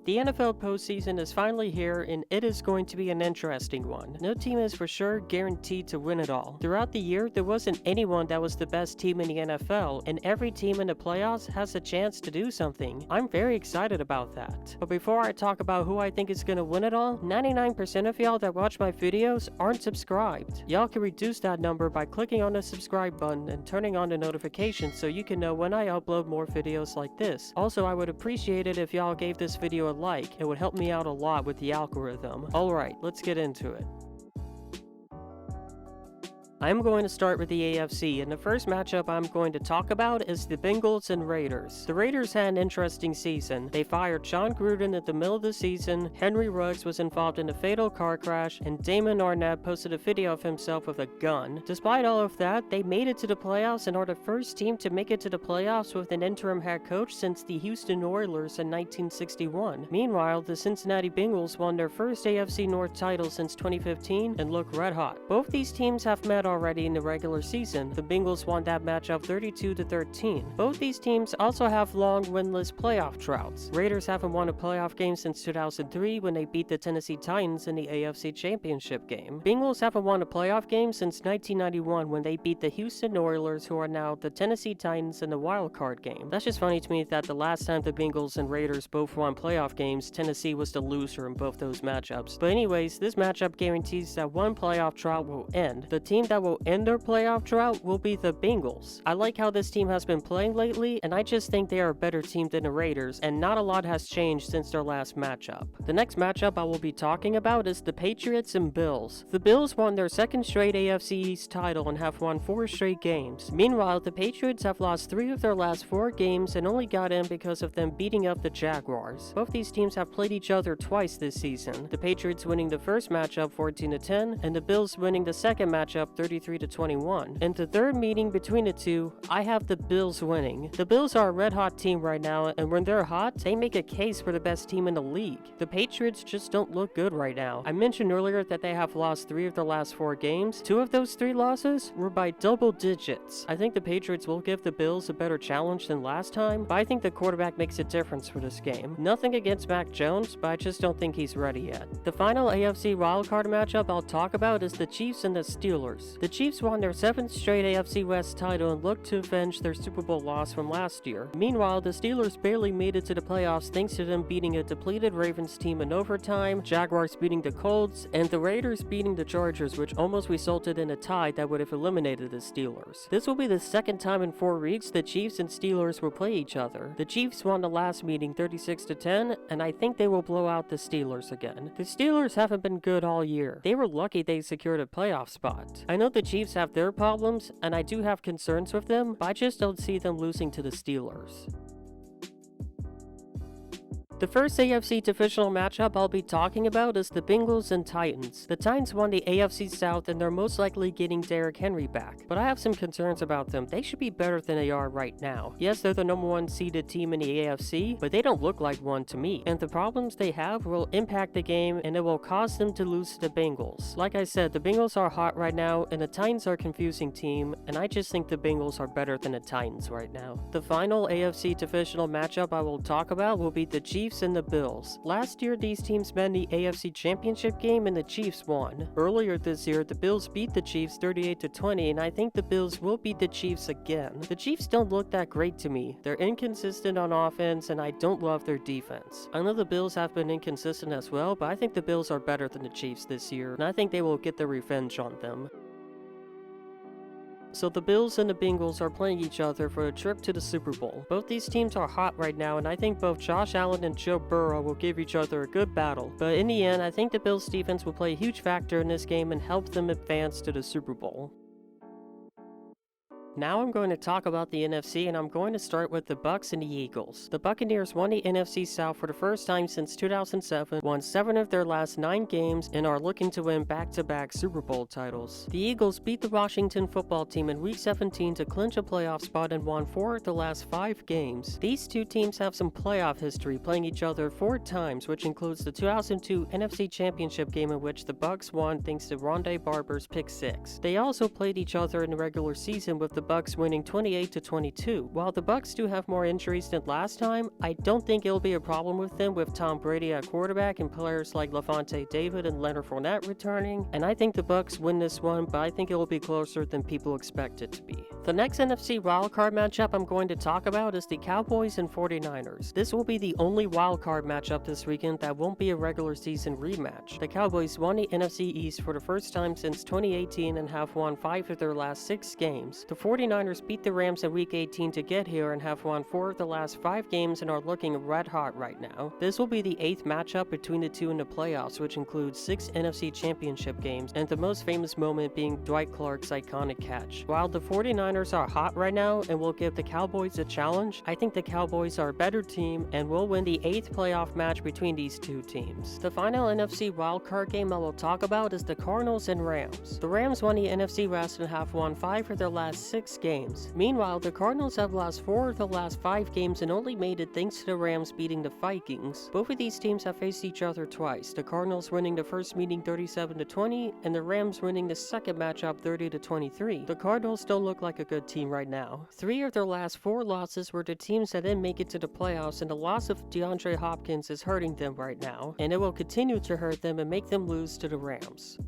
The NFL postseason is finally here, and it is going to be an interesting one. No team is for sure guaranteed to win it all. Throughout the year, there wasn't anyone that was the best team in the NFL, and every team in the playoffs has a chance to do something. I'm very excited about that. But before I talk about who I think is going to win it all, 99% of y'all that watch my videos aren't subscribed. Y'all can reduce that number by clicking on the subscribe button and turning on the notifications so you can know when I upload more videos like this. Also, I would appreciate it if y'all gave this video a like. It would help me out a lot with the algorithm. Alright, let's get into it. I'm going to start with the AFC, and the first matchup I'm going to talk about is the Bengals and Raiders. The Raiders had an interesting season. They fired John Gruden at the middle of the season, Henry Ruggs was involved in a fatal car crash, and Damon Arnett posted a video of himself with a gun. Despite all of that, they made it to the playoffs and are the first team to make it to the playoffs with an interim head coach since the Houston Oilers in 1961. Meanwhile, the Cincinnati Bengals won their first AFC North title since 2015 and look red hot. Both these teams have met already in the regular season. The Bengals won that matchup 32-13. Both these teams also have long winless playoff droughts. Raiders haven't won a playoff game since 2003 when they beat the Tennessee Titans in the AFC Championship game. Bengals haven't won a playoff game since 1991 when they beat the Houston Oilers, who are now the Tennessee Titans, in the wild card game. That's just funny to me that the last time the Bengals and Raiders both won playoff games, Tennessee was the loser in both those matchups. But anyways, this matchup guarantees that one playoff drought will end. The team that will end their playoff drought will be the Bengals. I like how this team has been playing lately, and I just think they are a better team than the Raiders, and not a lot has changed since their last matchup. The next matchup I will be talking about is the Patriots and Bills. The Bills won their second straight AFC East title and have won 4 straight games. Meanwhile, the Patriots have lost 3 of their last 4 games and only got in because of them beating up the Jaguars. Both these teams have played each other twice this season, the Patriots winning the first matchup 14-10, and the Bills winning the second matchup 33-21. In the third meeting between the two, I have the Bills winning. The Bills are a red hot team right now, and when they're hot, they make a case for the best team in the league. The Patriots just don't look good right now. I mentioned earlier that they have lost 3 of their last 4 games. 2 of those 3 losses were by double digits. I think the Patriots will give the Bills a better challenge than last time, but I think the quarterback makes a difference for this game. Nothing against Mac Jones, but I just don't think he's ready yet. The final AFC wildcard matchup I'll talk about is the Chiefs and the Steelers. The Chiefs won their 7th straight AFC West title and looked to avenge their Super Bowl loss from last year. Meanwhile, the Steelers barely made it to the playoffs thanks to them beating a depleted Ravens team in overtime, Jaguars beating the Colts, and the Raiders beating the Chargers, which almost resulted in a tie that would have eliminated the Steelers. This will be the second time in 4 weeks the Chiefs and Steelers will play each other. The Chiefs won the last meeting 36-10, and I think they will blow out the Steelers again. The Steelers haven't been good all year. They were lucky they secured a playoff spot. I know the Chiefs have their problems, and I do have concerns with them, but I just don't see them losing to the Steelers. The first AFC divisional matchup I'll be talking about is the Bengals and Titans. The Titans won the AFC South and they're most likely getting Derrick Henry back, but I have some concerns about them. They should be better than they are right now. Yes, they're the number 1 seeded team in the AFC, but they don't look like one to me, and the problems they have will impact the game and it will cause them to lose to the Bengals. Like I said, the Bengals are hot right now and the Titans are a confusing team, and I just think the Bengals are better than the Titans right now. The final AFC divisional matchup I will talk about will be the Chiefs and the Bills. Last year, these teams met in the AFC Championship game and the Chiefs won. Earlier this year, the Bills beat the Chiefs 38-20, and I think the Bills will beat the Chiefs again. The Chiefs don't look that great to me. They're inconsistent on offense, and I don't love their defense. I know the Bills have been inconsistent as well, but I think the Bills are better than the Chiefs this year, and I think they will get their revenge on them. So the Bills and the Bengals are playing each other for a trip to the Super Bowl. Both these teams are hot right now, and I think both Josh Allen and Joe Burrow will give each other a good battle. But in the end, I think the Bills defense will play a huge factor in this game and help them advance to the Super Bowl. Now I'm going to talk about the NFC, and I'm going to start with the Bucks and the Eagles. The Buccaneers won the NFC South for the first time since 2007, won 7 of their last 9 games, and are looking to win back-to-back Super Bowl titles. The Eagles beat the Washington football team in Week 17 to clinch a playoff spot and won 4 of the last 5 games. These two teams have some playoff history, playing each other 4 times, which includes the 2002 NFC Championship game in which the Bucks won thanks to Rondé Barber's pick 6. They also played each other in the regular season, with the Bucks winning 28-22. While the Bucks do have more injuries than last time, I don't think it'll be a problem with them with Tom Brady at quarterback and players like Levante David and Leonard Fournette returning, and I think the Bucks win this one, but I think it will be closer than people expect it to be. The next NFC wildcard matchup I'm going to talk about is the Cowboys and 49ers. This will be the only wildcard matchup this weekend that won't be a regular season rematch. The Cowboys won the NFC East for the first time since 2018 and have won 5 of their last 6 games. The 49ers beat the Rams in Week 18 to get here and have won 4 of the last 5 games and are looking red hot right now. This will be the 8th matchup between the two in the playoffs, which includes 6 NFC Championship games, and the most famous moment being Dwight Clark's iconic catch. While the 49ers are hot right now and will give the Cowboys a challenge, I think the Cowboys are a better team and will win the 8th playoff match between these two teams. The final NFC wildcard game I will talk about is the Cardinals and Rams. The Rams won the NFC West and have won 5 of their last 6 games. Meanwhile, the Cardinals have lost 4 of the last 5 games and only made it thanks to the Rams beating the Vikings. Both of these teams have faced each other twice, the Cardinals winning the first meeting 37-20 and the Rams winning the second matchup 30-23. The Cardinals don't look like a good team right now. 3 of their last 4 losses were to teams that didn't make it to the playoffs, and the loss of DeAndre Hopkins is hurting them right now, and it will continue to hurt them and make them lose to the Rams.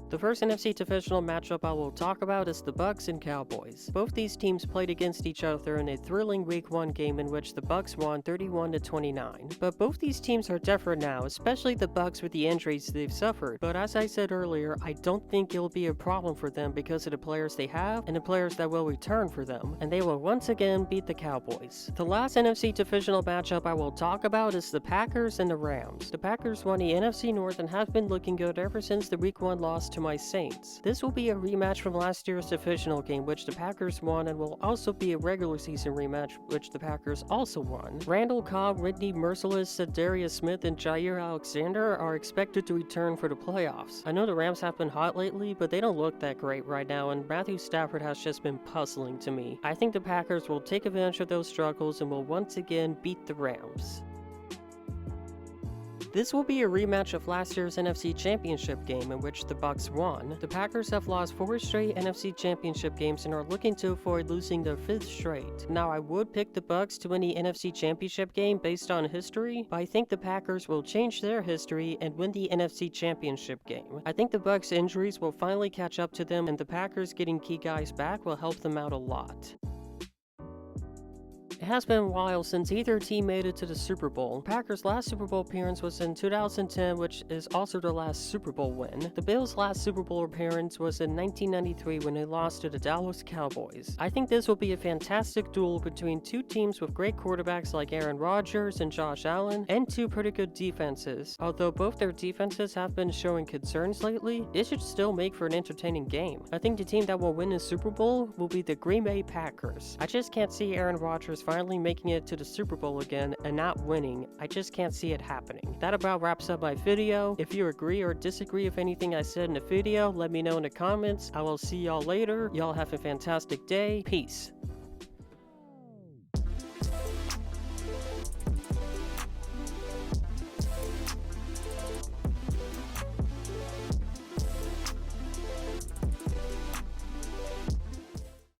The first NFC divisional matchup I will talk about is the Bucks and Cowboys. Both these teams played against each other in a thrilling Week 1 game in which the Bucks won 31-29. But both these teams are different now, especially the Bucks with the injuries they've suffered. But as I said earlier, I don't think it'll be a problem for them because of the players they have and the players that will return for them, and they will once again beat the Cowboys. The last NFC divisional matchup I will talk about is the Packers and the Rams. The Packers won the NFC North and have been looking good ever since the Week 1 loss to my Saints. This will be a rematch from last year's divisional game, which the Packers won, and will also be a regular season rematch, which the Packers also won. Randall Cobb, Whitney Merciless, Darius Smith, and Jair Alexander are expected to return for the playoffs. I know the Rams have been hot lately, but they don't look that great right now, and Matthew Stafford has just been puzzling to me. I think the Packers will take advantage of those struggles and will once again beat the Rams. This will be a rematch of last year's NFC Championship game in which the Bucks won. The Packers have lost 4 straight NFC Championship games and are looking to avoid losing their 5th straight. Now, I would pick the Bucks to win the NFC Championship game based on history, but I think the Packers will change their history and win the NFC Championship game. I think the Bucks' injuries will finally catch up to them, and the Packers getting key guys back will help them out a lot. It has been a while since either team made it to the Super Bowl. Packers' last Super Bowl appearance was in 2010, which is also their last Super Bowl win. The Bills' last Super Bowl appearance was in 1993 when they lost to the Dallas Cowboys. I think this will be a fantastic duel between two teams with great quarterbacks like Aaron Rodgers and Josh Allen, and 2 pretty good defenses. Although both their defenses have been showing concerns lately, it should still make for an entertaining game. I think the team that will win the Super Bowl will be the Green Bay Packers. I just can't see Aaron Rodgers finally making it to the Super Bowl again and not winning. I just can't see it happening. That about wraps up my video. If you agree or disagree with anything I said in the video, let me know in the comments. I will see y'all later. Y'all have a fantastic day. Peace.